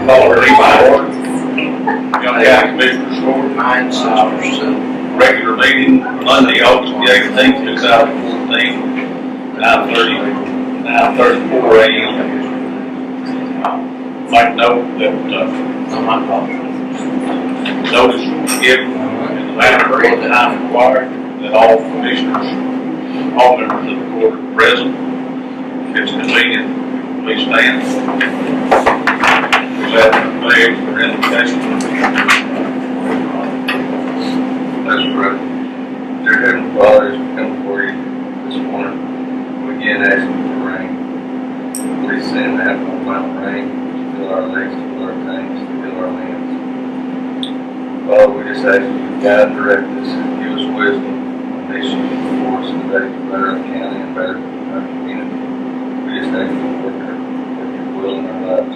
Call her Levi Orton. Young County Commissioners Court. Mine, sisters, Regular meeting Monday, August the 18th, 2014, 9:34 a.m. Make note that on my phone. notice was given in the manner for the time required, that all commissioners, all members of the court are present. If it's convenient, please stand. We let the pledge for invocation. That's correct. Dear Heavenly Father, as we come before you this morning, we again ask you for rain. Please send that final rain to fill our lakes, to fill our tanks, to fill our lands. Father, we just ask you to guide and direct us, give us wisdom on the issues before us today to better our county and better our community. We just ask you to work your will in our lives.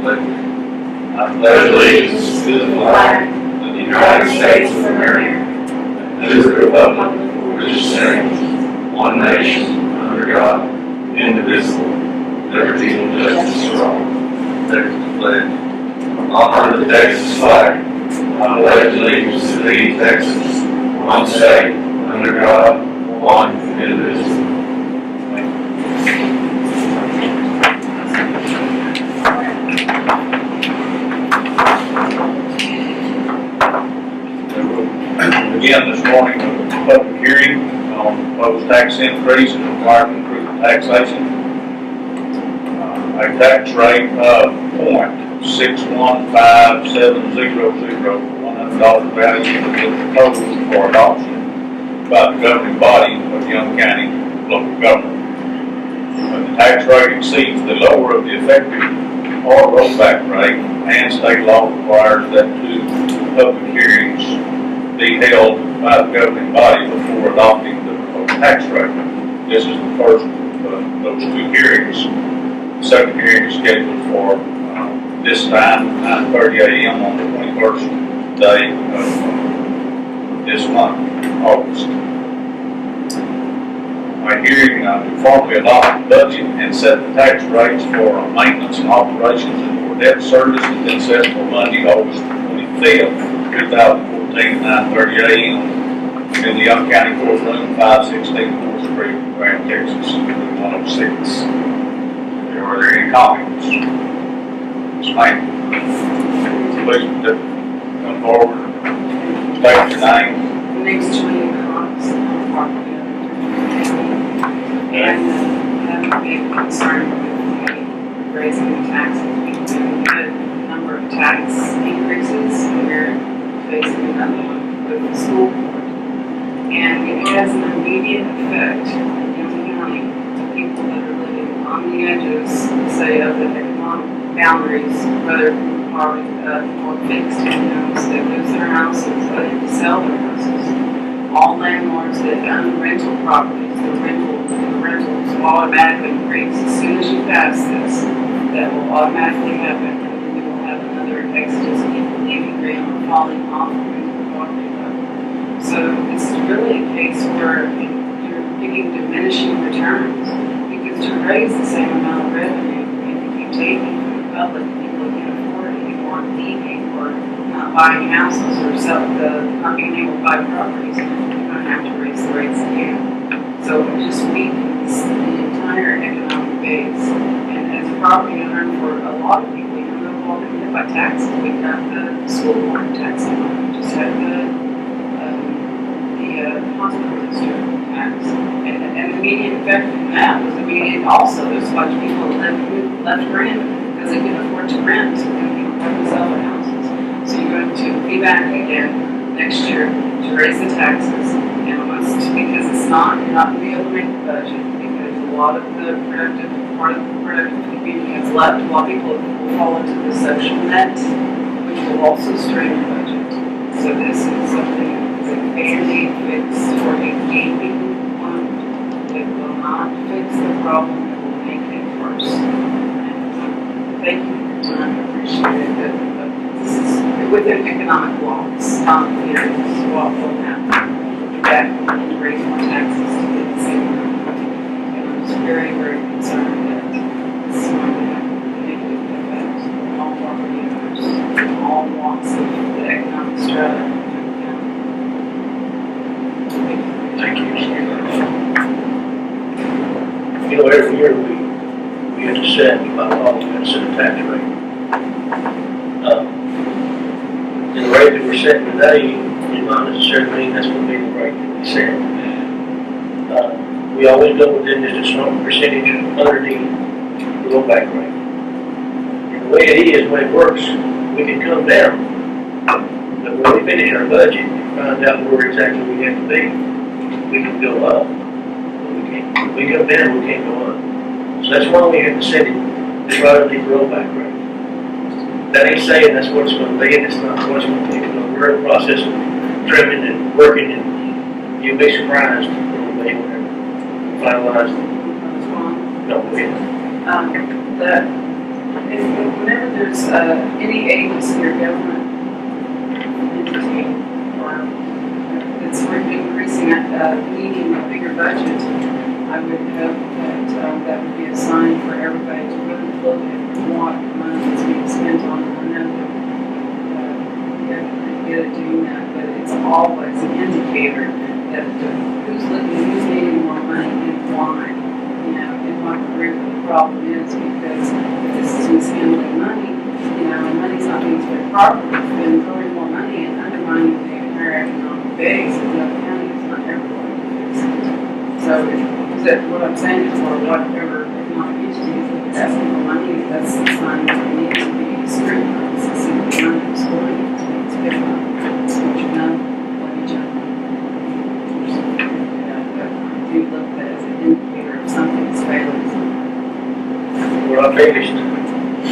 Amen. I pledge allegiance to the flag of the United States of America and to the republic for which it stands, one nation, under God, indivisible, with liberty and justice for all. Texas pledge. Honor the Texas flag. I pledge allegiance to thee, Texas, one state, under God, one, indivisible. Again this morning, with a public hearing on proposed tax increase and required improved taxation. A tax rate of .615700 for $100 value is proposed for adoption by the governing body of Young County local government. When the tax rate exceeds the lower of the effective or rollback rate, and state law requires that two public hearings be held by the governing body before adopting the proposed tax rate. This is the first of those two hearings. The second hearing is scheduled for this time, 9:30 a.m. on the 21st day of this month, August. A hearing to formally adopt the budget and set the tax rates for maintenance and operations and for debt service has been set for Monday, August 25th, 2014, 9:30 a.m. in the Young County Courtroom, 516 4th Street, Graham, Texas, 106. Are there any comments? Ms. May, please come forward, state your name. Next to me, comments on property. And I have a big concern with raising the taxes. We've had a number of tax increases. We're facing another one with the school board. And it has an immediate effect in the county to people that are living on the edges, say, of the economic boundaries, whether poverty or fixed incomes, that lose their houses, or they have to sell their houses. All landlords that own rental properties, the rentals automatically increase. As soon as you pass this, that will automatically happen, and then we will have another exodus of people leaving Graham or falling off of the property level. So this is really a case where you're getting diminishing returns, because to raise the same amount of revenue, if you keep taking from the public, people can't afford it anymore, leaving or not buying houses or not being able to buy properties, you're going to have to raise the rates again. So it just weakens the entire economic base. And as a property owner, for a lot of people, even though we're all going to get by taxes, we've got the school board tax on. We just had the hospital district tax. And the immediate effect from that was immediate also. There's a bunch of people that left Graham because they couldn't afford to rent, so people have to sell their houses. So you're going to be back again next year to raise the taxes. Because it's not, you're not going to be able to make the budget, because a lot of the part of the productive community has left. A lot of people will fall into the social net, which will also strain the budget. So this is something that's a band-aid fix for a gaping wound. It will not fix the problem, it will make it worse. And thank you for your time, I appreciate it. But this is within economic law, it's not, this is what will happen. Back and raise more taxes to get the same amount. And I'm just very, very concerned that this is going to happen. You know, every year we have to set, by law, we have to set a tax rate. And the rate that we're setting today is not necessarily mean that's going to be the rate that we set. We always go within just a small percentage underneath the rollback rate. And the way it is, when it works, we can come down. But when we finish our budget and find out where exactly we have to be, we can go up. But we can't, if we go down, we can't go up. So that's why we have to set it right underneath the rollback rate. That ain't saying that's what it's going to be, and it's not what it's going to be. We're in the process of trimming and working, and you'll be surprised when we finalize it. No, we That whenever there's any agency or government entity or that's increasing needing a bigger budget, I would hope that that would be a sign for everybody to really look at what money is being spent on. I know that they're pretty good at doing that, but it's always an indicator that who's needing more money and why. You know, and what the root of the problem is, because if this is mishandling money, you know, and money's not being spent properly, then throwing more money and undermining the entire economic base of the county is not everyone. So is that what I'm saying is for whatever economic entities that are asking for money, that's a sign that we need to be scrutinized to see the money is going to be spent on. So what you know, what you jump on. But I do look at that as an indicator of something's failing. Well, our biggest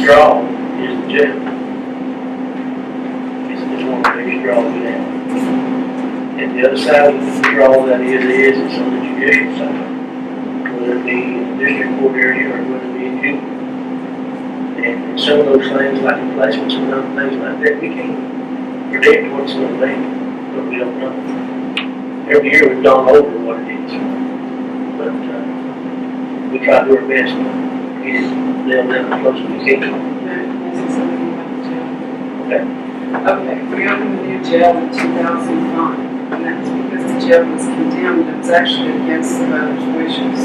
draw is the jail. It's one of the biggest draws we have. And the other side of the draw that is on the judicial side, whether it be in the district court area or whether it be in juvenile. And some of those things, like replacements and other things like that, we can't predict what it's going to be, but we don't know. Every year we've gone over what it is, but we try to do our best to get it nailed down as close as we can. Okay. Okay, we opened the new jail in 2005, and that's because the jail was condemned. It was actually against the voters' wishes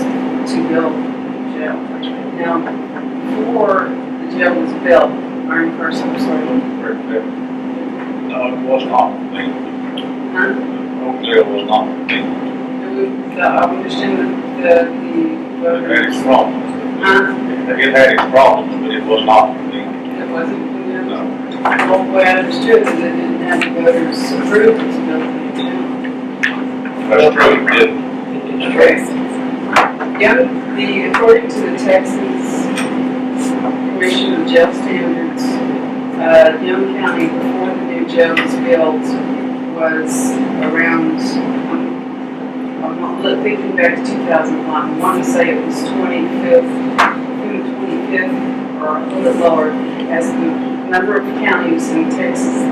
to build the jail. Now, before the jail was built, our incarceration No, it was not completed. Huh? The old jail was not completed. I understand that the It had voters, its problems. huh? It had its problems, but it was not completed. It wasn't condemned. No. Well, the way I understood it, they didn't have the voters approve to build the jail. That's true, it did. It's true. Yeah, according to the Texas Commission of Jail Standards, Young County, before the new jail was built, was around, I'm thinking back to 2001, I want to say it was 25th or a little bit lower, as the number of counties in Texas,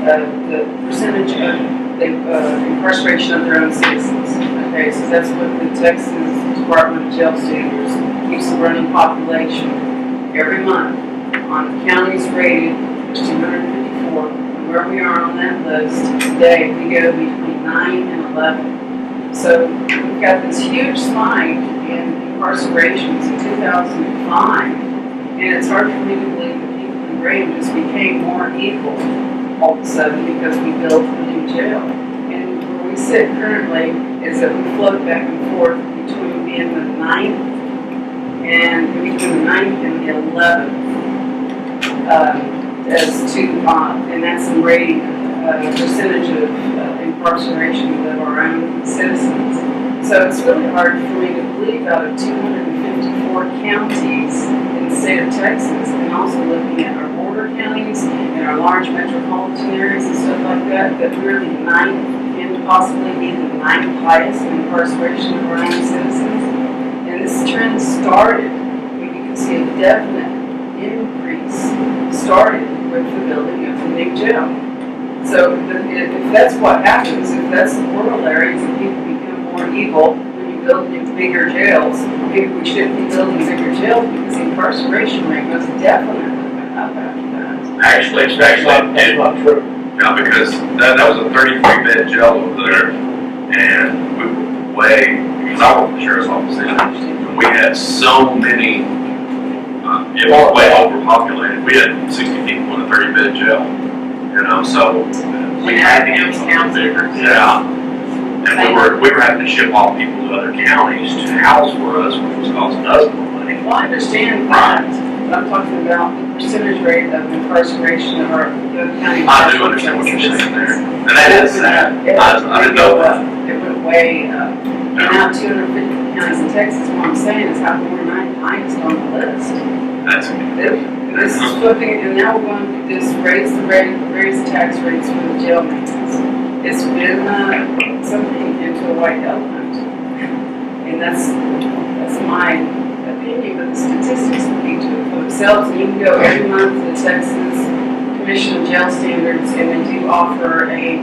the percentage of the incarceration of their own citizens. Okay, so that's what the Texas Department of Jail Standards keeps the running population every month. On the counties rated, there's 254. And where we are on that list today, we go between 9 and 11. So we've got this huge spike in incarcerations in 2005, and it's hard for me to believe that people in Graham just became more equal all of a sudden because we built a new jail. And where we sit currently is that we float back and forth between being the 9th and the 11th as to, and that's the rating percentage of incarceration of our own citizens. So it's really hard for me to believe out of 254 counties in the state of Texas, and also looking at our border counties and our large metropolitan areas and stuff like that, that we're the 9th and possibly even the 9th highest in incarceration of our own citizens. And this trend started, you can see a definite increase started with the building of the new jail. So if that's what happens, if that's the corollary, and people become more evil when you build new bigger jails, maybe we shouldn't be building bigger jails because the incarceration rate was definitely went up after that. Actually, That's not true. no, because that was a 33-bed jail over there, and way, because I worked in the sheriff's office then, and we had so many, it was way overpopulated. We had 60 people in a 30-bed jail, you know, so we had to get something bigger. Yeah. And we were having to ship off people to other counties to house for us, which was costing us more money. Well, I understand that, but I'm talking about the percentage rate of incarceration of our county. I do understand what you're saying there. And that is sad. I didn't know that. It went way up. And now 250 counties in Texas, what I'm saying is how we're highest on the list. That's This is flipping, and now we're going to do this, raise the tax rates for the jail maintenance. It's been something into a white elephant. And that's my opinion, but the statistics speak to it for themselves. And you can go every month to the Texas Commission of Jail Standards, and they do offer a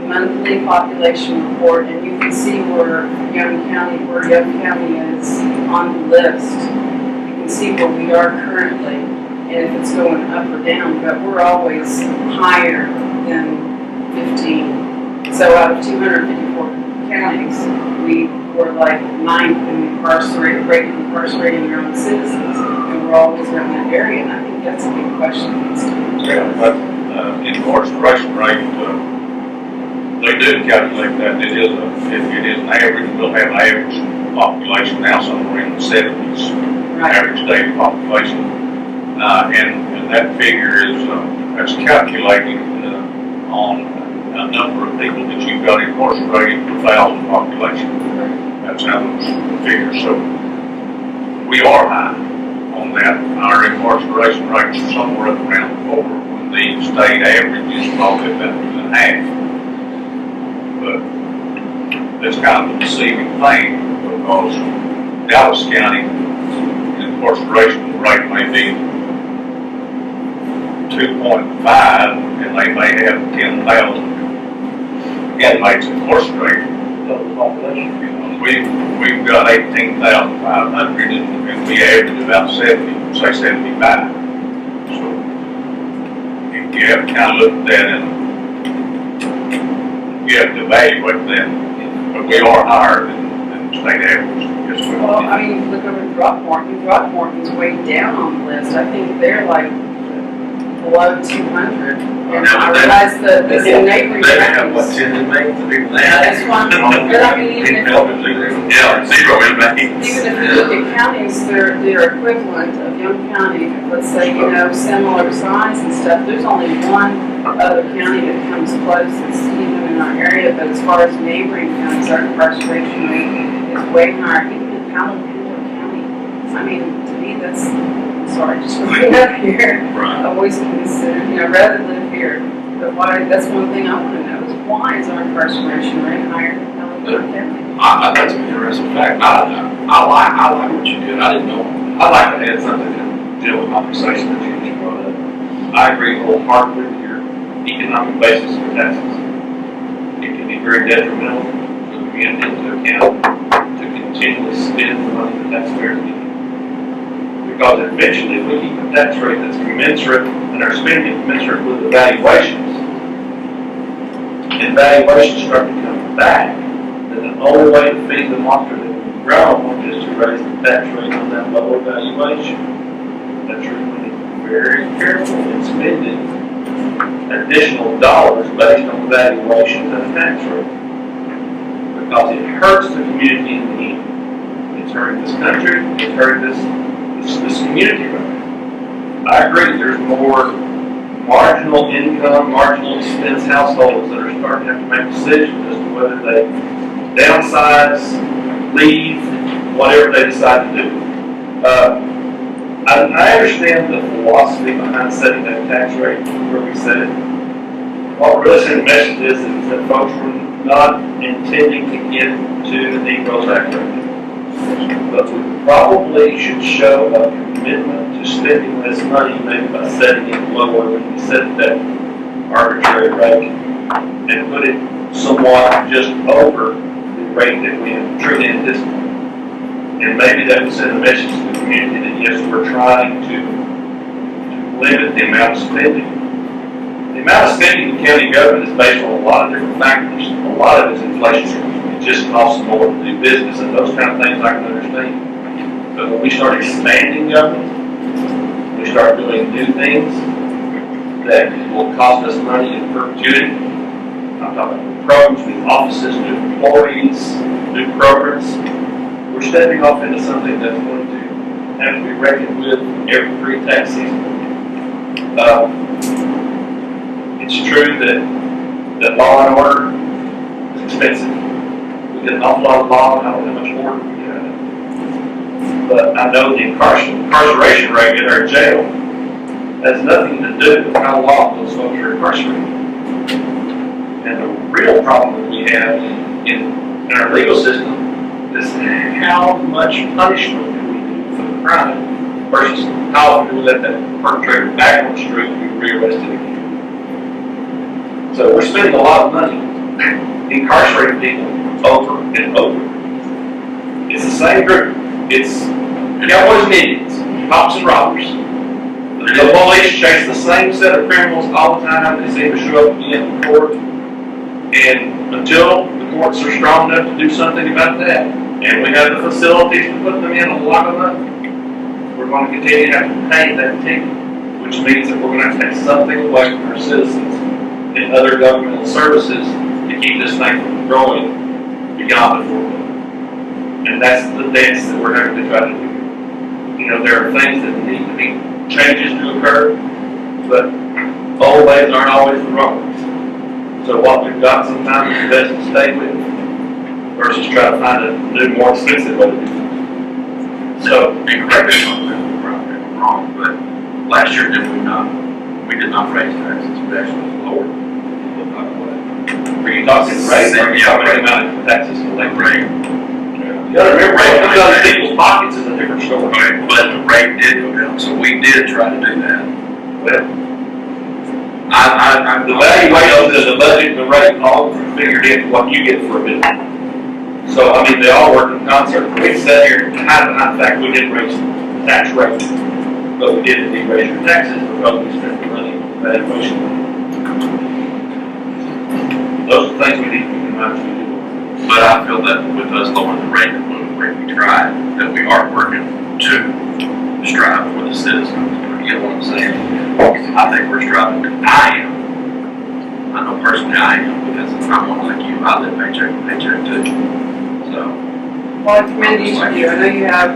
monthly population report, and you can see where Young County is on the list. You can see where we are currently, and if it's going up or down, but we're always higher than 15. So out of 254 counties, we were like 9th in incarcerating their own citizens, and we're always around that area, and I think that's a big question that needs to be addressed. But incarceration rate, they do calculate that it is an average. We'll have average population now somewhere in the 70s, Right. average daily population, and that figure is that's calculated on a number of people that you've got incarcerated per 1,000 population. That's how those figures. So we are high on that. Our incarceration rates are somewhere up around 4, when the state average is probably about 2.5. But it's kind of a deceiving thing, because Dallas County incarceration rate may be 2.5, and they may have 10,000 inmates incarcerated. Total population. You know, we've got 18,500, and we average about 70, say 75. So if you have to kind of look at that, and you have to evaluate that. But we are higher than state average. Yes, we Well, are. I mean, look over at Throckmorton. Throckmorton's way down on the list. I think they're like below 200. And I realize the neighboring They have, what, counties. 10 inmates? That's why, but I mean, even if, Yeah, 0 inmates. even if you look at counties, their equivalent of Young County, let's say, you know, similar size and stuff, there's only one other county that comes close, it's even in our area, but as far as neighboring counties, our incarceration rate is way higher, even in Palo County. I mean, to me, that's, sorry, just growing up here, Right. I've always considered, you know, rather than fear, but why, that's one thing I want to know, is why is our incarceration rate higher than Palo County? That's an interesting fact. I like what you did. I didn't know. I like to add something to deal with conversation that you just brought up. I agree wholeheartedly with your economic basis for taxes. It can be very detrimental for the community and to the county to continually spend the money the taxpayers need. Because eventually, if we keep a tax rate that's commensurate and our spending commensurate with the valuations, and valuations start to come back, then the only way to feed the monster that we've grown is to raise the tax rate on that lower valuation. That's where we need to be very careful in spending additional dollars based on the valuations and the tax rate. Because it hurts the community in the end. It's hurting this country, it's hurting this community right now. I agree, there's more marginal income, marginal expense households that are starting to have to make decisions as to whether they downsize, leave, whatever they decide to do. I understand the philosophy behind setting that tax rate where we set it. What really sending the message is that folks were not intending to get to the Negroes Act rate. But we probably should show a commitment to spending this money, maybe by setting it lower when we set that arbitrary rate, and put it somewhat just over the rate that we truly anticipate. And maybe that would send a message to the community that yes, we're trying to limit the amount of spending. The amount of spending in county government is based on a lot of different factors. A lot of it is inflation. just costs more to do business, and those kind of things I can understand. But when we start expanding government, we start doing new things that will cost us money in perpetuity. I'm talking about programs, new offices, new employees, new programs. We're stepping off into something that's going to have to be reckoned with every tax season. It's true that law and order is expensive. We get an awful lot of law, and I don't know how much order we have. But I know the incarceration rate in our jail has nothing to do with how long those folks are incarcerated. And the real problem that we have in our legal system is how much punishment do we do for the crime versus how often do we let that perpetrator back on the street and be rearrested again. So we're spending a lot of money incarcerating people over and over. It's the same group. It's cowboys and Indians, cops and robbers. The police chase the same set of criminals all the time. They seem to show up again in court. And until the courts are strong enough to do something about that, and we have the facilities to put them in a lot of money, we're going to continue to have to pay that ticket, which means that we're going to have to take something away from our citizens and other governmental services to keep this thing from growing beyond the four. And that's the dance that we're having to try to do. You know, there are things that need to be changes to occur, but old ways aren't always the wrong ways. So what we've got sometimes is best to stay with versus try to find a new, more expensive way to do things. So, And correct me if I'm wrong, but last year we did not raise taxes, we actually lowered them. were you talking rate or are you talking amount of taxes collected? Rate. You gotta remember, what comes out of people's pockets is a different story. Okay, but the rate did go down, so we did try to do that. Well, I'm the valuations of the budget and the rate all figured in what you get for a bit. So, I mean, they all work in concert. We sat here and hide behind the fact we didn't raise the tax rate, but we did indeed raise your taxes because we spent the money on that inflation. Those are things we need to keep in mind as we do. But I feel that with us lowering the rate and the way we tried, that we are working to strive for the citizens. You know what I'm saying? I think we're striving. I am. I know personally I am because I'm one like you. I live paycheck to paycheck too. So. Well, I commend each of you. I know you have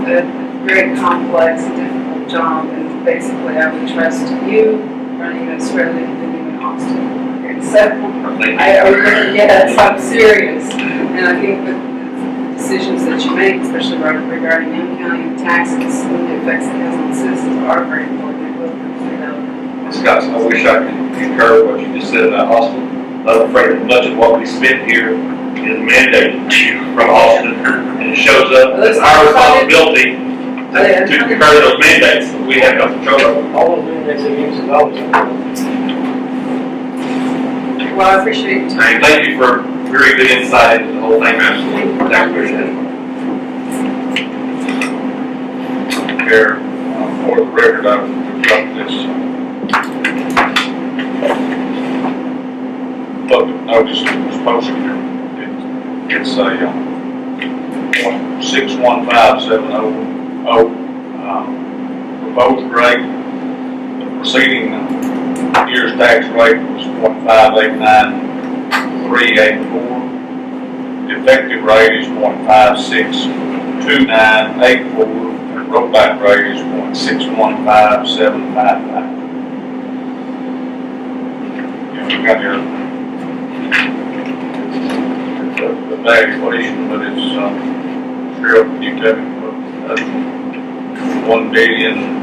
a very complex and difficult job, and basically I would trust you running this rather than you in Austin. So, yes, I'm serious. And I think the decisions that you make, especially regarding Young County taxes and the effects it has on citizens, are very important. They will consider that. Scott, I wish I could concur what you just said about Austin. I'm afraid that much of what we spend here is mandated from Austin, and it shows up as our responsibility to concur those mandates that we have no control over. All of them, that's against the dollars. Well, I appreciate your time. Thank you for very good insight into the whole thing. Absolutely. Taxpayers. Here, for the record, I've got this public notice that was posted here. It's a 61570 proposed rate. The preceding year's tax rate was 0.589384. The effective rate is 0.562984. The rollback rate is 0.615755. We got here the valuation, but it's Cheryl, can you tell me what 1 billion?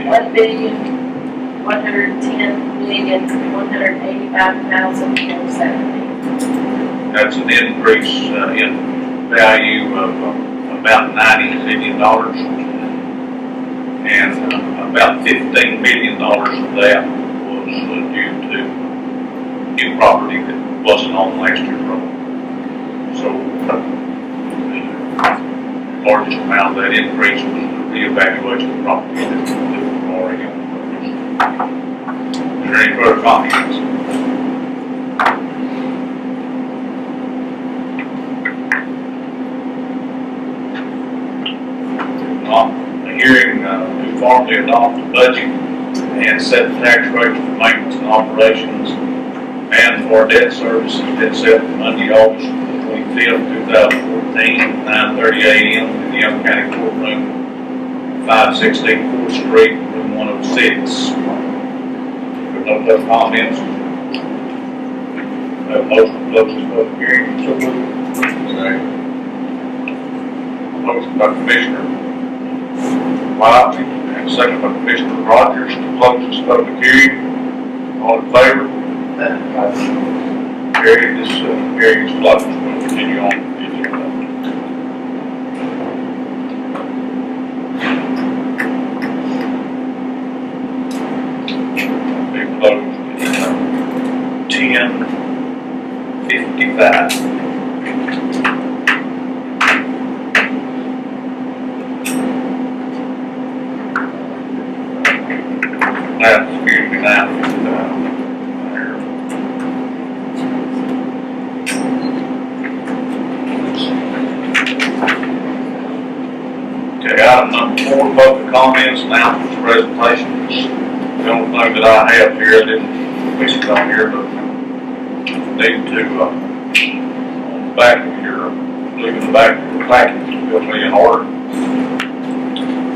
$1,110,185,470. That's an increase in value of about $90 million. And about $15 million of that was due to new property that wasn't on last year's roll. So the largest amount of that increase was the reevaluation of property that we've already on. Is there any further comments? The hearing to formally adopt the budget and set the tax rate for maintenance and operations and for debt service has been set for Monday, August 25th, 2014, 9:30 a.m. in the Young County Courtroom, 516 4th Street, room 106. With no further comments, have a motion to close this public hearing. So moved. Second. Motion by Commissioner Wiley, and second by Commissioner Rogers to close this public hearing. All in favor? Carried. This hearing is closed. We'll continue on. Be closed at 10:55. Excuse me now. Okay, item number 4, public comments, announcements, presentations. The only thing that I have here, I didn't fix it on here, but need to, on the back of your, leaving the back of your package, will be in order.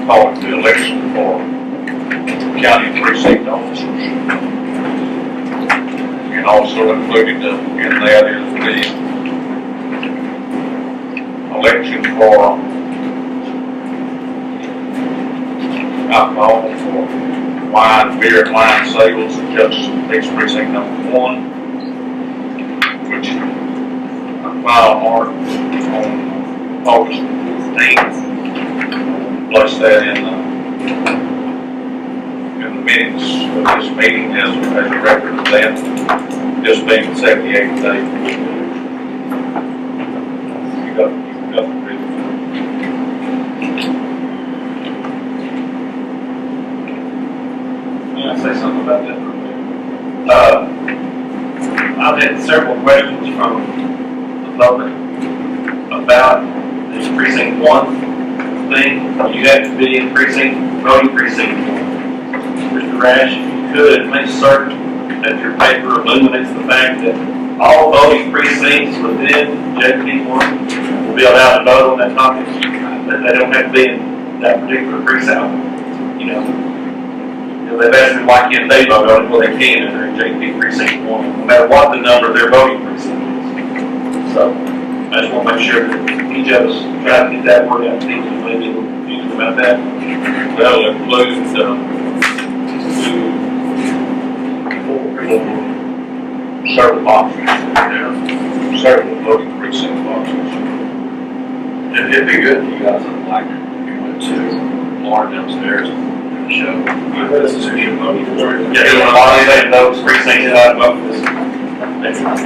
Calling the election for county precinct officers. And also included in that is the election for alcohol for wine, beer, and wine sales, Justice Peace Precinct number 1, which I filed on August 15th. Place that in the minutes of this meeting as a record of that, just being 78th day. You got the reason. Can I say something about that for a minute? I've had several questions from the public about this precinct 1 thing. You have to be in voting precinct 1. Mr. Rash, if you could, make certain that your paper illuminates the fact that all voting precincts within JP 1 will be allowed to vote on that topic. That they don't have to be in that particular precinct. You know, they've asked me why can't they vote on it? Well, they can if they're in JP precinct 1, no matter what the number of their voting precinct is. So, I just want to make sure that each of us try to get that word out to people who may be a little confused about that. That'll include, several boxes, several voting precinct boxes. It'd be good if you guys would like, if you went to Lauren downstairs and show. This is who you're voting for. Yeah, you want to say those precincts that I vote for this.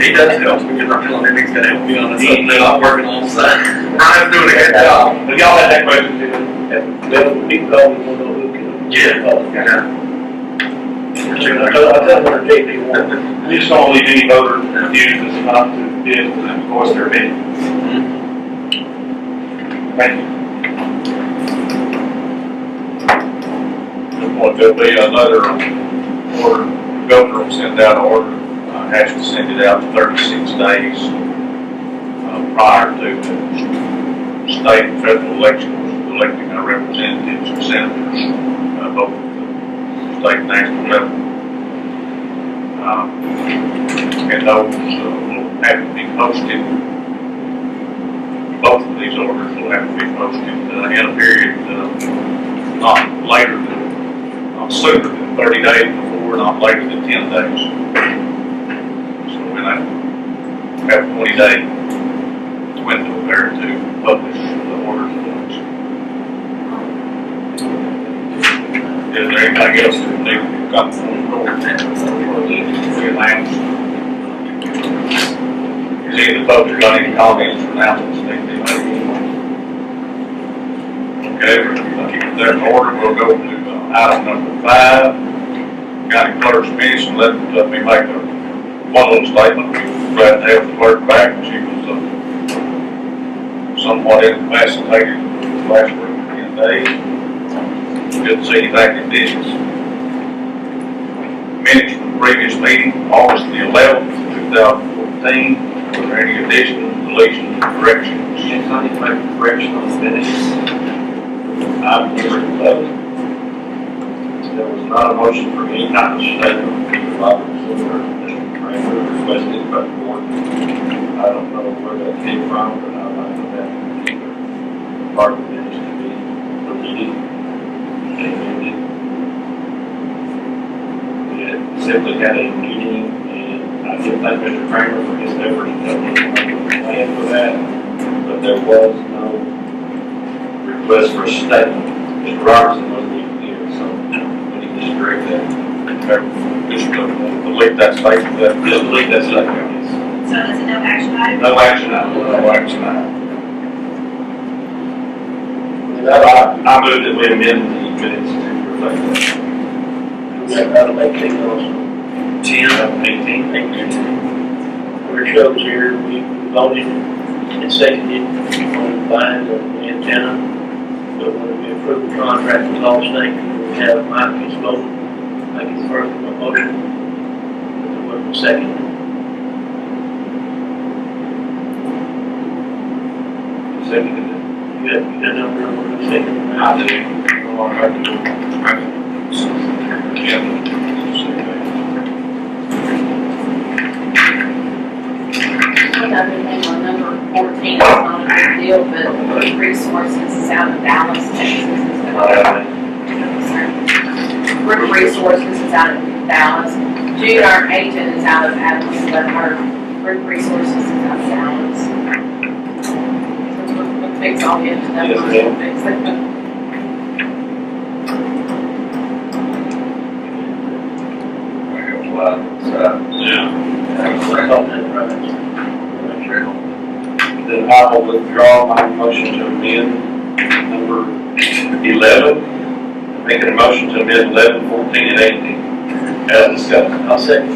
He does help because I'm telling him he's gonna help me on this. He's not working on the side. Brian's doing a good job. But y'all had that question too. And people call me, want to know who can. Yeah. I tell them under JP 1. We just don't leave any voter confused as not to be able to voice their opinion. Thank you. There'll be another order, the governor will send out an order, has to send it out 36 days prior to the state and federal elections, electing our representatives and senators, both at the state and national level. And those will have to be posted. Both of these orders will have to be posted in a period not later than, not sooner than 30 days before, not later than 10 days. So we'll have 20-day window there to publish the orders. Is there anything else that needs to come forward? We announced. Is any of the folks got any comments or announcements? Okay, Okay, we'll keep that in order. We'll go to item number 5. County clerk's minutes, and let me make one little statement. We're glad to have the clerk back. She was somewhat incapacitated last week, 10 days. Good to see you back in business. Minutes from the previous meeting, August the 11th, 2014. Were there any additions, deletions, or corrections? Yes, I need to make a correction on the minutes. Item number 11. There was not a motion for any kind of statement, Mr. Robertson or Mr. Kramer requested by the board. I don't know where that came from, but I'd like for that particular part of the minutes to be deleted and amended. We had simply had a meeting, and I did thank Mr. Kramer for his efforts to help me make a plan for that, but there was no request for a statement. Mr. Robertson wasn't even here, so we need to correct that. Just delete that statement. Just delete that statement, yes. So is it no action item? No action item. No action item. I move that we amend the minutes to reflect that. That'll make things also. 10 of 18. Where it shows here, we voted and seconded on buying the antenna. But when we approve the contract with Allstate, we have Mike is voting, make it further a motion. There wasn't a second. Seconded. You got number on the second? I do. All right, do it. Yeah. Another thing on number 14, it's not a big deal, but Earth Resources is out of Dallas, Texas. River Resources is out of Dallas. Jude, our agent, is out of Abilene, but our River Resources is out of Dallas. We'll fix all the other numbers. Yes, ma'am. Fix it. We have a lot of stuff. Yeah. Then I will withdraw my motion to amend number 11. Making a motion to amend 11, 14, and 18. As discussed. I'll second.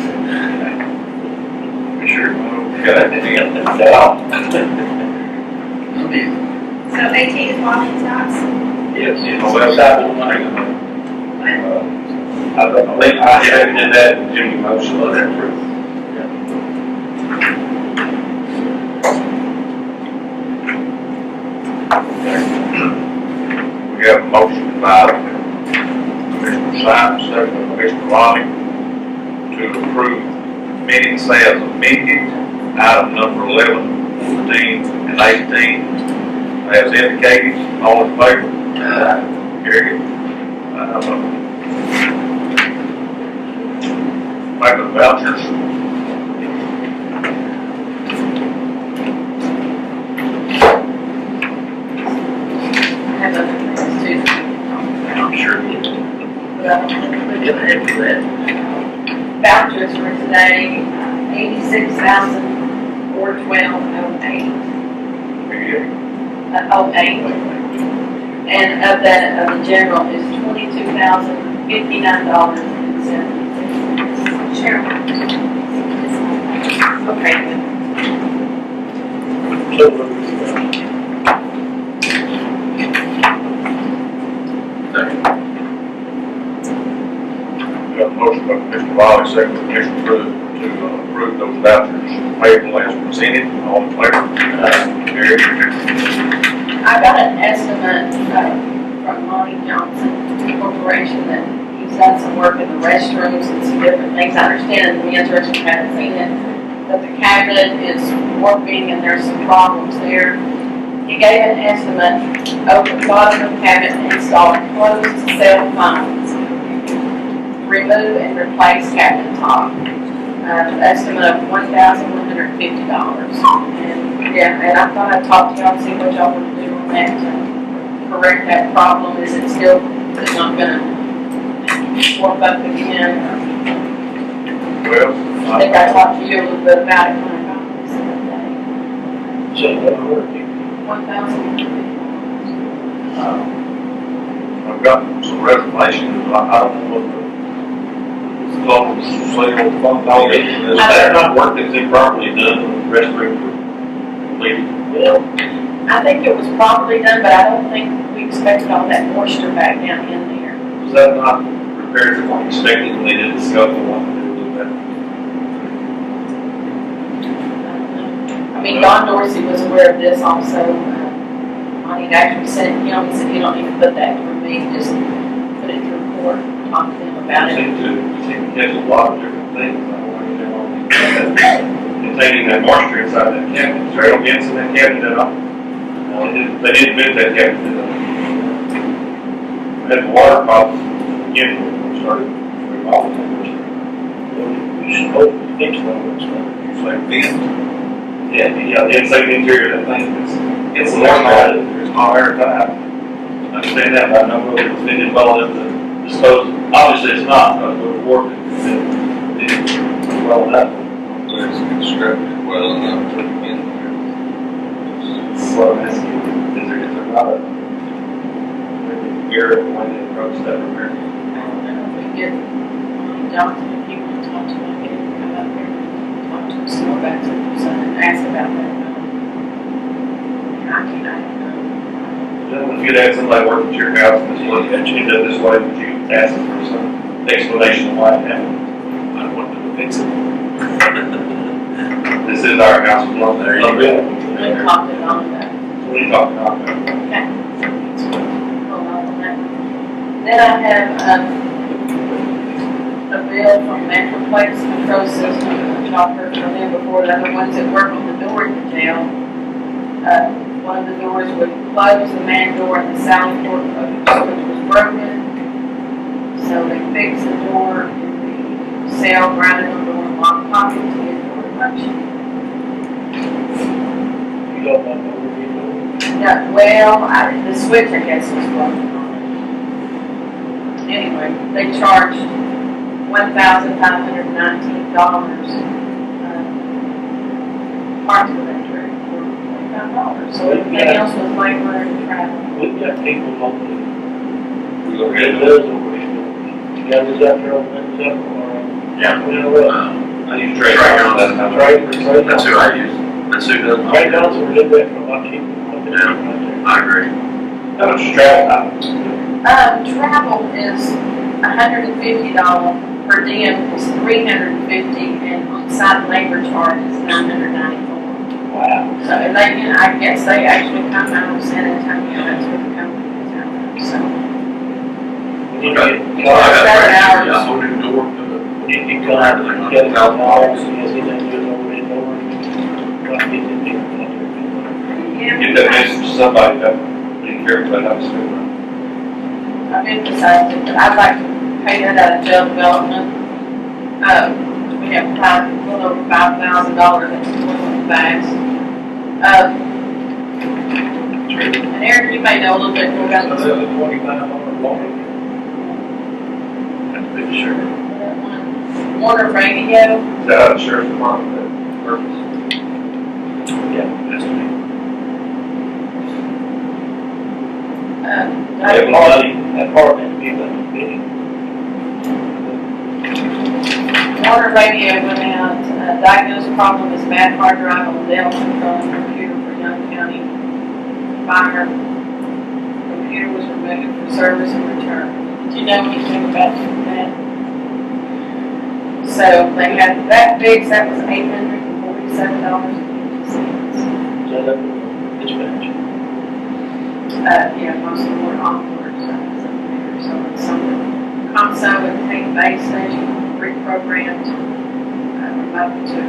Be sure. Okay. So 18 is Wally Stocks? Yes. Oh, that's happening. I believe I seconded that in Jimmy's motion. Oh, that's true. We have a motion by Commissioner Simon, second by Commissioner Ronnie, to approve minutes as amended, item number 11, 14, and 18, as indicated. All in favor? Carried. Payment of vouchers. I have other things too. I'm sure we can add to that. Vouchers for today, $86,412.08. .08. And of that, of the general is $22,059.70. Cheryl. Okay, good. So, We have a motion by Commissioner Riley, second by Commissioner Pruitt, to approve those vouchers payable as presented. All in favor? Carried. I got an estimate from Monty Johnson Corporation that he's done some work in the restrooms and some different things. I understand in the interested haven't seen it, but the cabinet is warping and there's some problems there. He gave an estimate over the bottom of the cabinet to install closed cell phones, remove and replace cabinet top. Estimate of $1,150. And yeah, and I thought I'd talk to y'all, see what y'all want to do on that to correct that problem. Is it still, is it not gonna warp up again? Well, I think I talked to you a little bit about it when I got this the other day. so, $1,150. we've got some reservations, but I don't know what the global sale fund all is. Is that not work that's improperly done, the restroom completed? Well, I think it was properly done, but I don't think we expected all that moisture back down in there. Was that not repairs that were expected when they did the scope of what to do with that? I mean, Don Dorsey was aware of this also. He actually said, he said, you don't need to put that through me, just put it through court, talk to them about You it. seem to catch a lot of different things. I don't know if they want to containing that moisture inside that cabinet. Is there any vents in that cabinet at all? They didn't vent that cabinet, did they? We had the water problems again when we started revolving that moisture. we should hopefully fix those. It's like vent. Yeah, the inside interior of that thing, it's normal, there's no air time. I understand that, but I know whether it's been well enough to dispose. Obviously, it's not, but the work is well enough. So it's constructed well enough to begin with. That's what I'm asking. Is there not a Garrett when they approach that repair? I don't know if we get Johnson, if you want to talk to him, get him to come up here, talk to him some more about it, and ask about that. I don't know. If you'd had somebody work at your house and this way, and you did this way, would you ask them for some explanation of why it happened? I want them to fix it. This is our house, we love there. There you go. We'll talk to Don about it. What are you talking about? Okay. Hold on a minute. Then I have, a bill from Metroplex Control System, which I've heard from them before, the other ones that work on the door at the jail. One of the doors would close the man door and the sally port which was broken. So they fixed the door in the cell, grounded the door in lock pocket to get the door to function. You got that overview? Yeah, well, the switch, I guess, was broken on it. Anyway, they charged $1,519 parts for that trip for $25. So everything else was labor and travel. We've got people on We look the, at it does over here. You got this out there on that stuff, or? Yeah. You know what? I use Trey Trey Johnson. Trey That's who I use. That's who does my. Trey Johnson did that for my keep. I agree. How much travel time? Travel is $150, per diem is $350, and on-site labor charge is $994. Wow. So they, I guess they actually come out of San Antonio, that's where the company is out there, so. We need to get, Well, I got 7 a hours. I sold him door. we need to get Clyde to get his dollars, yes, he done good over it, over. Try to get them people out there. Get that message to somebody that didn't care about how to spend money. I've emphasized it, but I'd like to pay that out of jail development. We have a little over $5,000 that's going in bags. And Eric, you may know a little bit more about this. So that's a $25 water. That's pretty sure. Warner Radio, Is that out of the sheriff's department, that purpose? Yeah, that's me. That part had to be like a big. Warner Radio went out, diagnosed problem is bad hard drive on Dell control computer for Young County Fire. Computer was removed for service and return. Do you know anything about that? So they had that fixed, that was $847.50. Is that up to dispatch? Yeah, most of them were onboard, so it's up there, so it's something. Console would take base station, reprogrammed, remote to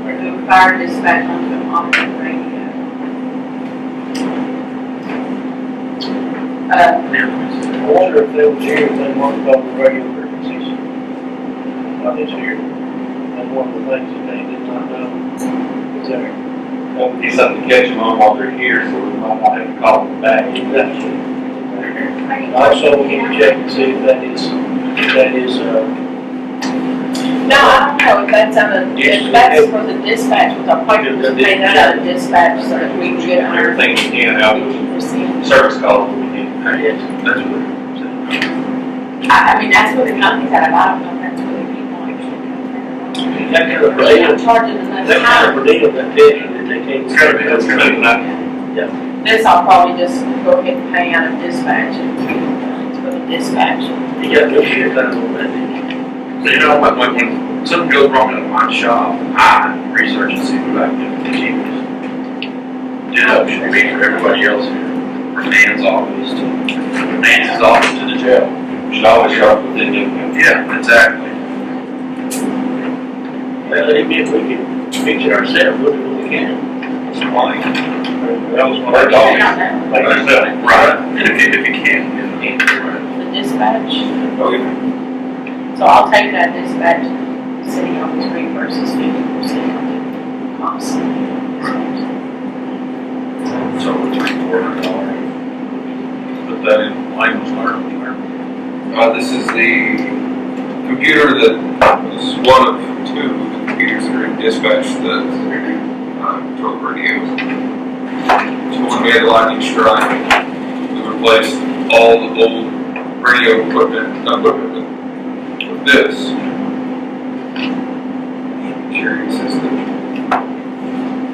remove fire dispatch onto an automated radio. I wonder if they was here, if they weren't about the radio frequencies. Not this year. That's one of the things that they did not know. Is there? That would be something to catch them on while they're here, so we might not have to call them back. Also, we need to check and see if that is, No, I don't know if that's if that's for the dispatch, which I'll probably just pay that out of dispatch so that we can get our Everything we can out of 50%. service calls we get. That's what. I mean, that's where the company's at, I don't know if that's where the people actually come That kind of from. They're not deal, charging enough that kind time. of deal that tells you that they can't. It's gotta be, it's gonna be that. This I'll probably just go ahead and pay out of dispatch and for the dispatch. You got no shit out of that. So you know, when something goes wrong in my shop, I research and see who I can do the cheapest. Deduction, me for everybody else here, from Dan's office to Nancy's office to the jail. Should always start with the new. Yeah, exactly. Well, even if we can fix it ourselves, we'll do what we can. It's funny. That was one Or of do the you not dogs. know? Like I said, Right, and if you can, right. The dispatch, oh, yeah. so I'll take that dispatch, city office reimburses 50% of the cost. So it's $400. Put that in language learning. This is the computer that is one of two computers that are in dispatch that control radios. So when we had the lightning strike, we replaced all the old radio equipment, not equipment, but with this security system.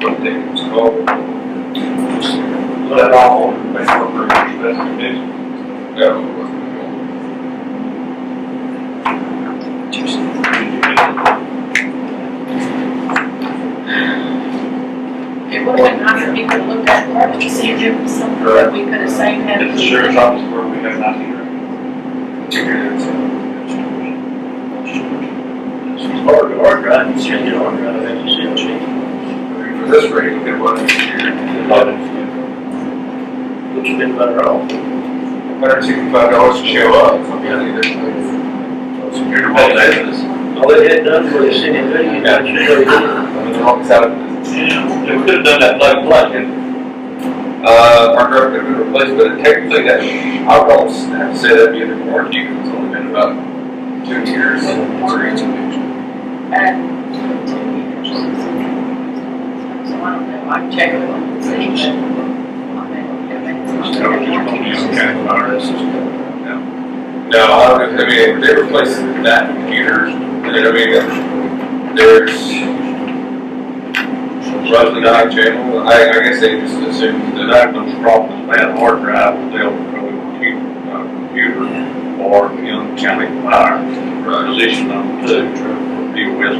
What the heck it's called? Let all, make for specification. Yeah. It would have been nice if we could have looked at it first to see if there was something that we could have saved having. It's the sheriff's office where we have not here. It's hard drive, you change it hard drive, and you see a change. For this rate, we could run it here. Which has been better off. $165 to show up. Computer business. All they had done was send it to you, got it. Yeah, we could have done that plug plug and Our truck could be replaced, but technically that, I would almost have to say that'd be under warranty, because it's only been about 2 years. So I don't know, I can check with them and see, No, I mean, if they replace that computer, then I mean, there's roughly 9 channels, I guess they just assumed that that. those problems, man, hard drive, they'll keep computer or the Young County Fire position on the deal with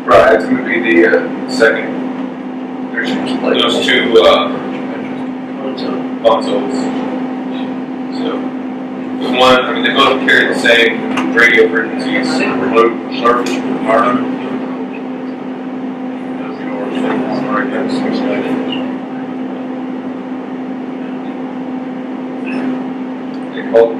Right, it's gonna be the second, there's those two, consoles. So, the one, I mean, they both carry the same radio frequencies. remote service for Harlan. They call it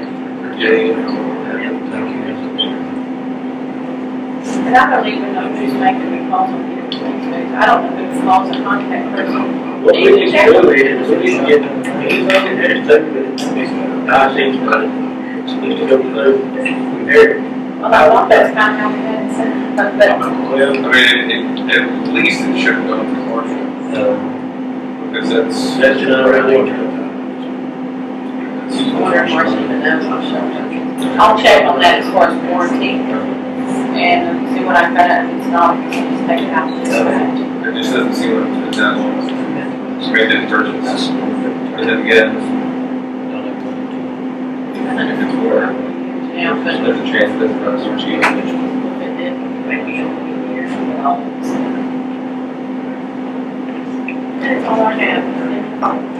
and I don't even know who's making the calls on the things. I don't know who calls a contact person. What we need to do is, we need to get, anything that has to do with I-6 money, needs to go through there. Well, I thought that's kind of how we had it set up, but Well, I mean, at least it should have gone through Marshall, because that's another idea. I wonder if Marcia even knows I'll show her. I'll check on that as far as warranty and see what I got out of it's not, just take it out of dispatch. It just doesn't seem like it's that long. So maybe it didn't purchase. And then again, if it's more, Yeah, but there's a chance that it's not so cheap. if it did, maybe it'll be here for the office. That's all I have.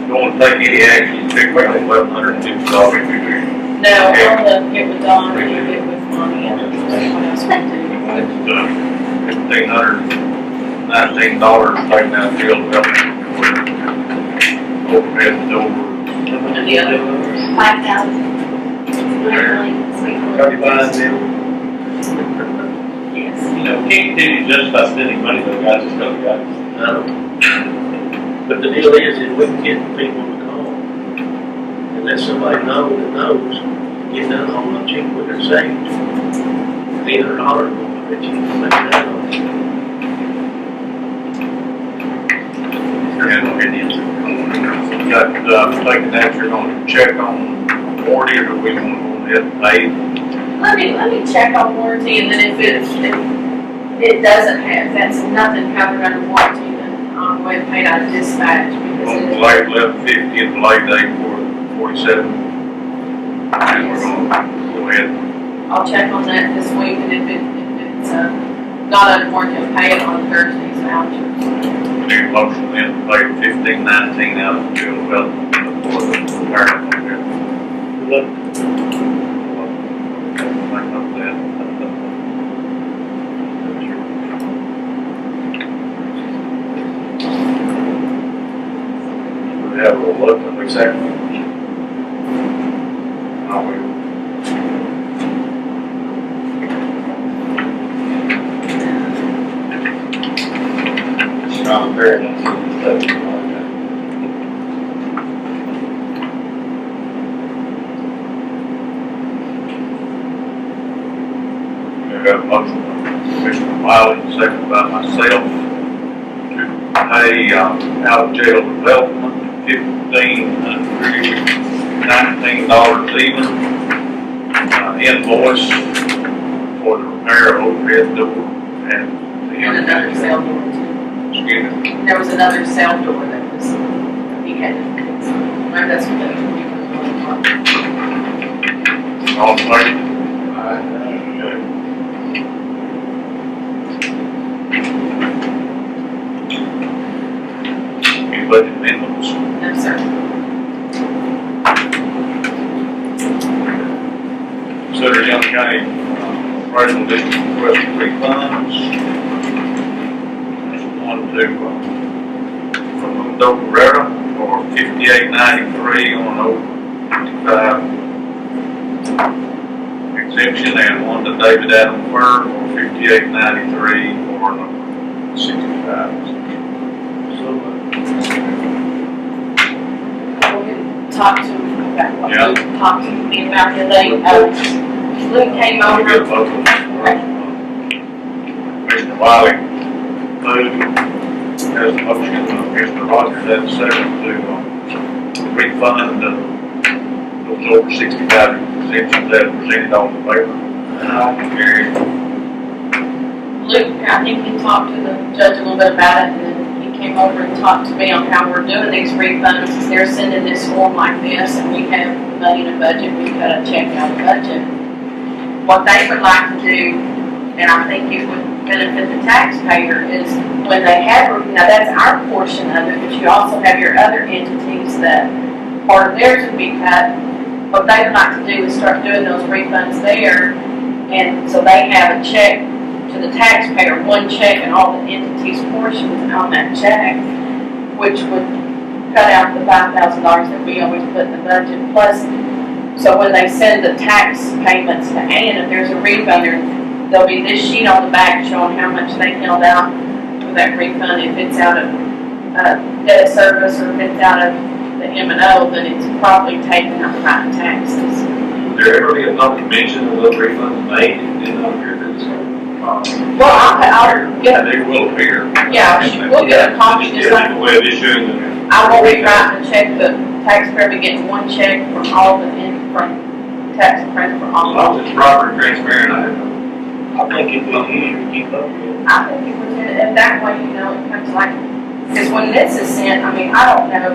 Don't want to take any action, take away the $1,150. No, I'll get with Dawn and get with Monty and see what else we do. $1,519 taking that field development. Overhead and over. And the other one, 5,000. Literally, 35 mil. yes. You know, can't continue just by spending money, though, guys, it's gonna be. But the deal is we can get people to call. And let somebody know that knows, get done a whole lot cheaper with their savings. $800, I bet you can make that on. Got, thinking that you're gonna check on warranty, or do we want to go ahead and pay. Let me check on warranty, and then if it doesn't have, that's nothing covered under warranty, then I'll go ahead and pay it out of dispatch, because On it the is. late 1150 and the late date for 47. And we're gonna go ahead. I'll check on that this week, and if it's, not under warranty, I'll pay it on Thursday's vouchers. We need a motion then to pay 1519 out of the bill development for the repair. Look, Think of that. We have a reluctantly second. I will. Strong fairness. We got a motion by Commissioner Wiley, second by myself, to pay, out of jail development, $19 even, invoice for the repair of overhead door and the. And another cell door too. Excuse me. There was another cell door that was, he had to fix. Maybe that's what that was. All in favor? Okay. Any budget amendments? No, sir. Consider Young County Operational District request for refunds. There's one to, from Mundo Carrera for $58.93 on over 55 exemption, and one to David Adam Fur for $58.93 for an over 65. so, Talk to him about what Yeah. Luke talked to me about the day. Luke came I'll get over. both of them. Commissioner Wiley, move, has a motion, Commissioner Rogers has a second to refund those over 65 exemptions that are presented on the paper. Carried. Luke, I think he talked to the judge a little bit about it, and then he came over and talked to me on how we're doing these refunds. They're sending this form like this, and we have the money in the budget, we've got to check out the budget. What they would like to do, and I think it would benefit the taxpayer, is when they have, now that's our portion of it, but you also have your other entities that part of theirs would be cut. What they would like to do is start doing those refunds there, and so they have a check to the taxpayer, one check and all the entities' portions on that check, which would cut out the $5,000 that we always put in the budget, plus, so when they send the tax payments to Ann, if there's a refund, there'll be this sheet on the back showing how much they held out for that refund. If it's out of debt service or if it's out of the M&O, then it's probably taken up by the taxes. Would there ever be a public mention of those refunds made? It did not appear that it's. Well, I'll get a, They will appear. yeah, we'll get a copy, just like, The way it issued and. I will be writing a check, the taxpayer be getting one check from all the, from tax credit for As all. long as it's proper and transparent, I have no. I think it'd be easier to keep up with. I think it was, and that way, you know, it comes like, because when this is sent, I mean, I don't know,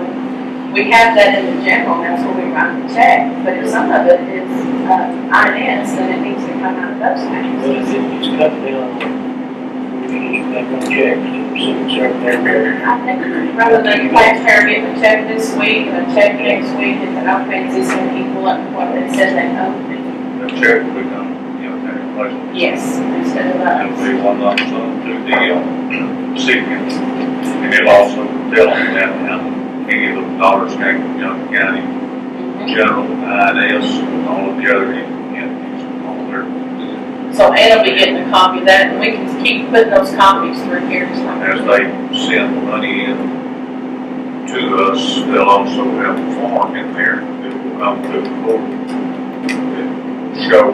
we have that in the general, that's where we write the check, but if some of it is, INS, then it needs to come out of those But if taxes. it's cut down, we can make one check, so it's there. I think rather than the taxpayer getting a check this week and a check next week, and then okay, this is equal up to what they said they owe. The check will be done, County Operational. Yes, instead of It'll us. be one lump sum to the recipient, and it'll also tell them that any of those dollars came from Young County General, INS, and all of the other entities, all their, So Ann will be getting a copy of that, and we can keep putting those copies through here. So. as they send the money in to us, they'll also have a form in there that will come to the court that show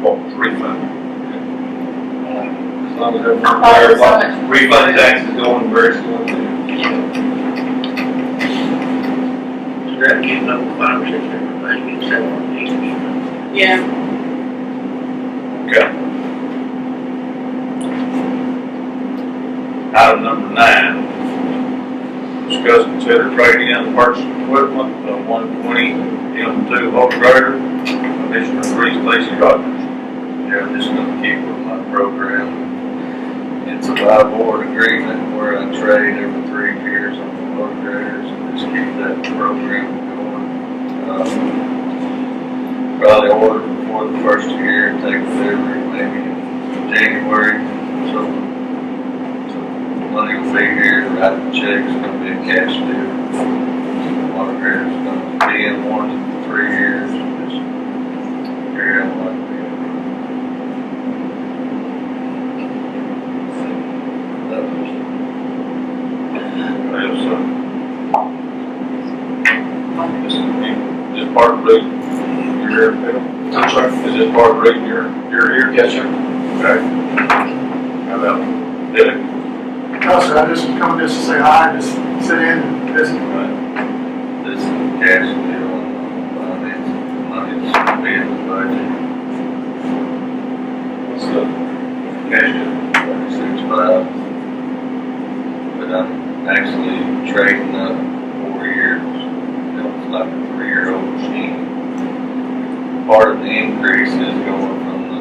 what was refunded. As long as they're. I thought it was so much. Refund taxes going very slow. Instead of getting up 5 or 6 different things, it's 7 or 8. Yeah, Okay. Item number 9. Discuss, consider trading in purchase equipment, the 120 M2 motor grader, Commissioner Reese Lacy Rogers. Yeah, I'm just gonna keep with my program. It's a buy board agreement where I trade every 3 years on the motor graders and just keep that program going. Probably order before the first year and take delivery maybe in January. So money will be here, write the check's gonna be a cash deal. Motor grader's gonna be in warranty for 3 years. Just carry on like that. Is this part of the reason you're here, Phil? I'm sorry. Is this part of the reason you're here? Yes, sir. Okay. How about Dylan? No, sir, I just come just to say hi, just sit in and listen. This is a cash deal on finance, money's gonna be in the budget, What's the cash deal? 36.5. But I'm actually trading up 4 years, it's like a 3-year-old machine. Part of the increase is going from the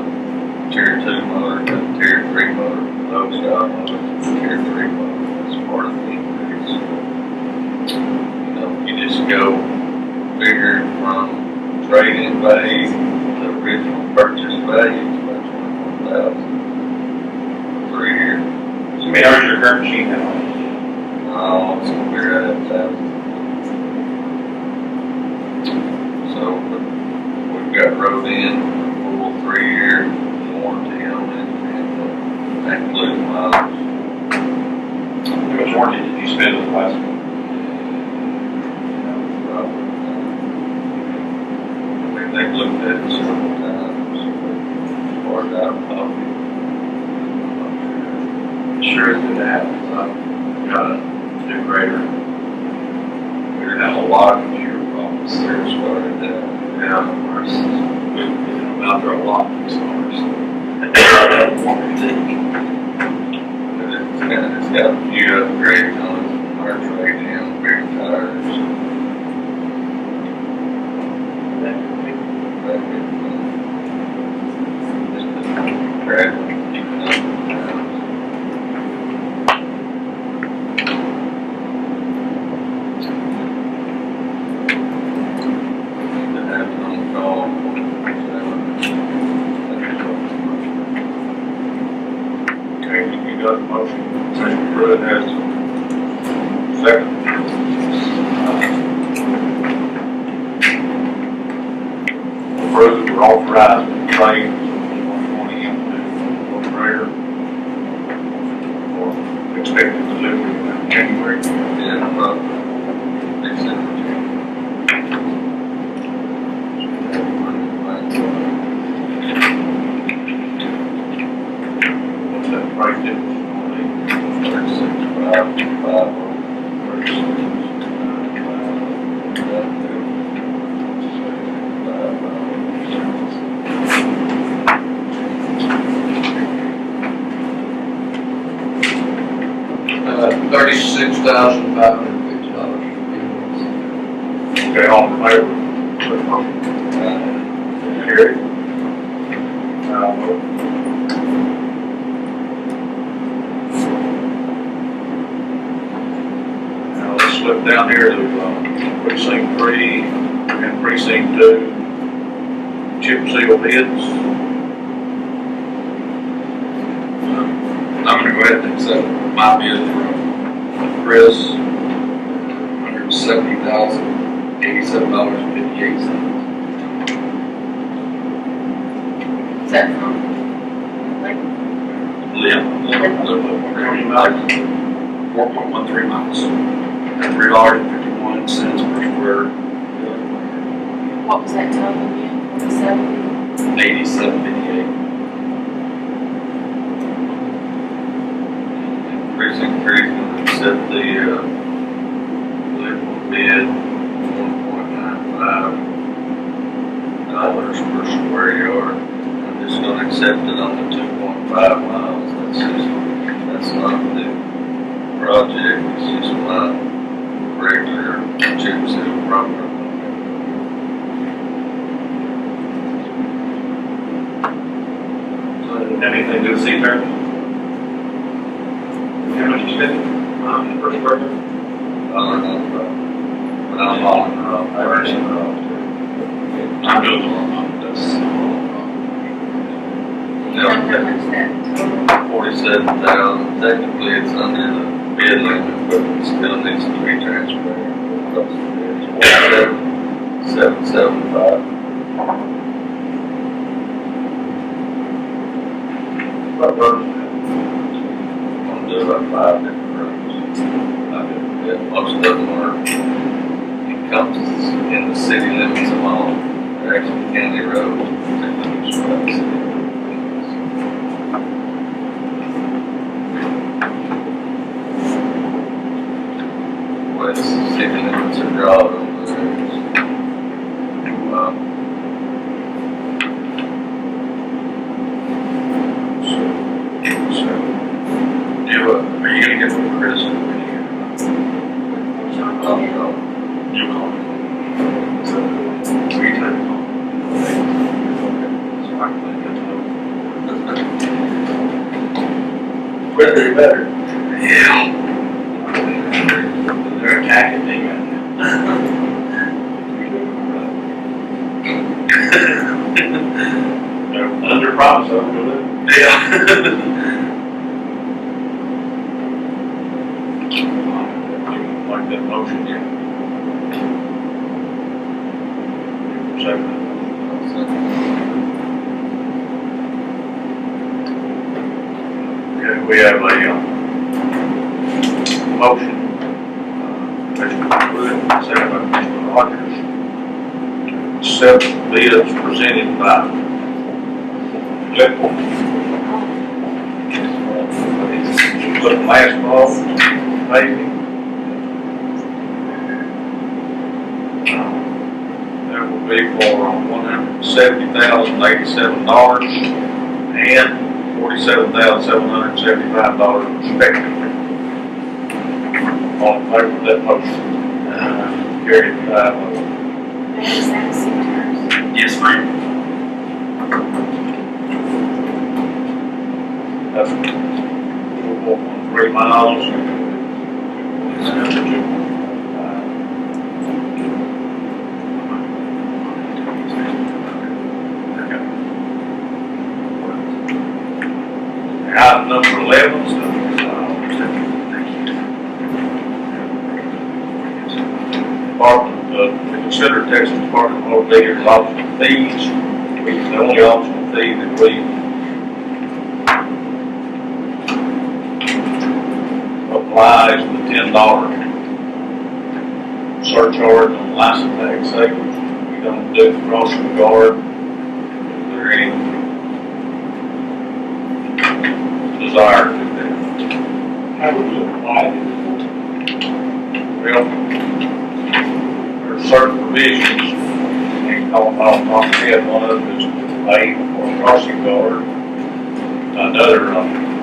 tier 2 motor to the tier 3 motor, low stock motor to the tier 3 motor, that's part of the increase. You know, you just go figure from trade-in value to original purchase value, it's about 21,000 for 3 years. So, how's your current machine now? So we're at 1,000. So we've got wrote in a full 3-year warranty on it, and that includes mileage. How much warranty did you spend on the last one? They've looked at it several times, as far as out of pocket. Sure is good to have, because I've got a new grader. We're having a lot of computer problems there. As far as that. Yeah, ours, we've been out there a lot with these cars. It's got a few upgrades on it, our trade-in, bigger tires. Just the traffic, keeping up with times. To have it on call. Okay, you got the motion, Commissioner Pruitt has the second. Approve or authorize the trade 120 M2 motor grader for expected delivery in January. Yeah, December. What's that price difference? $36,550. Okay, all in favor? Carried. Now, vote. Now, let's slip down here to precinct 3 and precinct 2. Chip seal bids. I'm gonna go ahead and accept my bid from Chris, $170,087.58. is that from, like, How many miles? 4.13 miles. At $3.51 per square, what was that total again? 70? 87.58. Precinct 3 is gonna accept the, bid, $1.95 per square accepted on the 2.5 miles. That's not the project, it's just my regular chip seal program. Anything to see there? How much you spent on the first program? I don't know, but I'm on, first, I'm doing the wrong one, that's. You know how much that total? 47,000, technically it's under the bid limit, but it still needs to be transferred. 775. What road? I'm doing like 5 different roads. Yeah, most of them are encompasses in the city limits alone. They're actually county roads. West city limits are drawn over there. Are you gonna get from Chris? I don't know. You call me. So, we can call. So I can let you know. Quicker, better. Yeah. They're attacking me right now. They're under promise, so we'll do it. Yeah. Like that motion, yeah. Second. Okay, we have a, motion. Mr. Wood, second by Mr. Rogers. Accept bids presented by Electrical. Look, last fall, maybe. That will be for $170,087 and $47,775 respectively. All in favor of that motion? Carried 5-0. There's that terms. Yes, ma'am. That's 3 miles. Item number 11, Department, to consider Texas Department of Motor Vehicles optional fees. The only optional fee that we applies the $10 surcharge on license tag savers. We don't do crossing guard. Is there any desire to do that? How would you apply it? Well, there's certain provisions, and off the top of my head, one of them is to pay for crossing guard. Another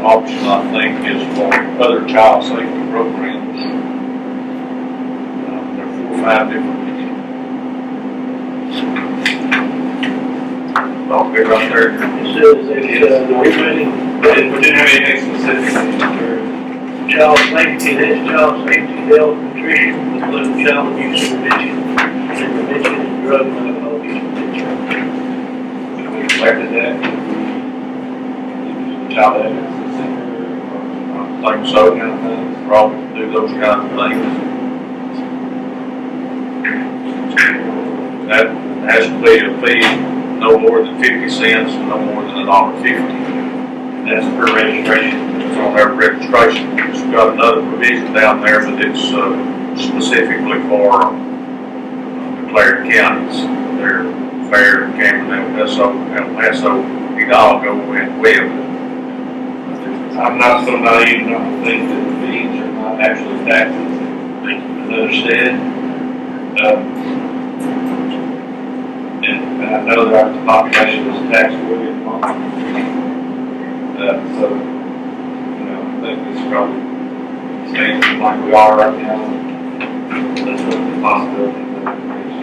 option, I think, is for other child safety programs. There are 4 or 5 different. I'll be right there. It says that, we didn't have anything specific. child safety, that's child safety, health, nutrition, including child abuse prevention, and prevention and drug and alcohol abuse prevention. We collected that. Child evidence. I think so, probably do those kind of things. That has to be a fee no more than 50 cents, no more than $1.50. That's per registration. It's on their registration. It's got another provision down there, but it's specifically for declared counties. They're Fair, Cameron, El Paso, Hidalgo, and Webb. I'm not so naive not to think that the fees are not actually taxes. As understood. And I know that our population is taxed way where we are right now. That's a possibility.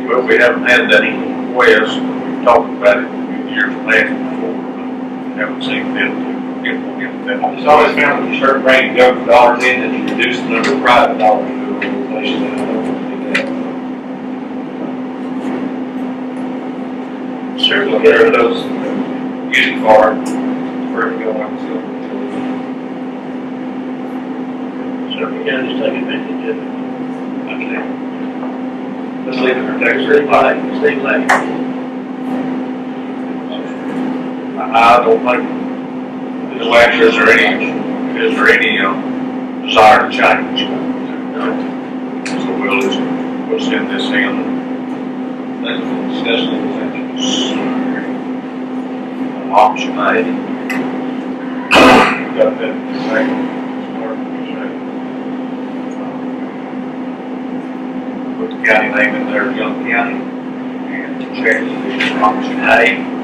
Well, we haven't had that request, we've talked about it in years past before, but haven't seen them to implement that. I just always found when you start bringing government dollars in, that you reduce the number of private dollars to the organization, and I don't want to do that. Certainly, So there are those music card, where we go on to. certainly can just take advantage of it. Let's leave it for next Steve week. Lake, Steve Lake. I don't think, no action, is there any desire to change? So we'll send this in. Then discuss the extensions. Option A. Got that second. Put the county name in there, Young County, and check the option A.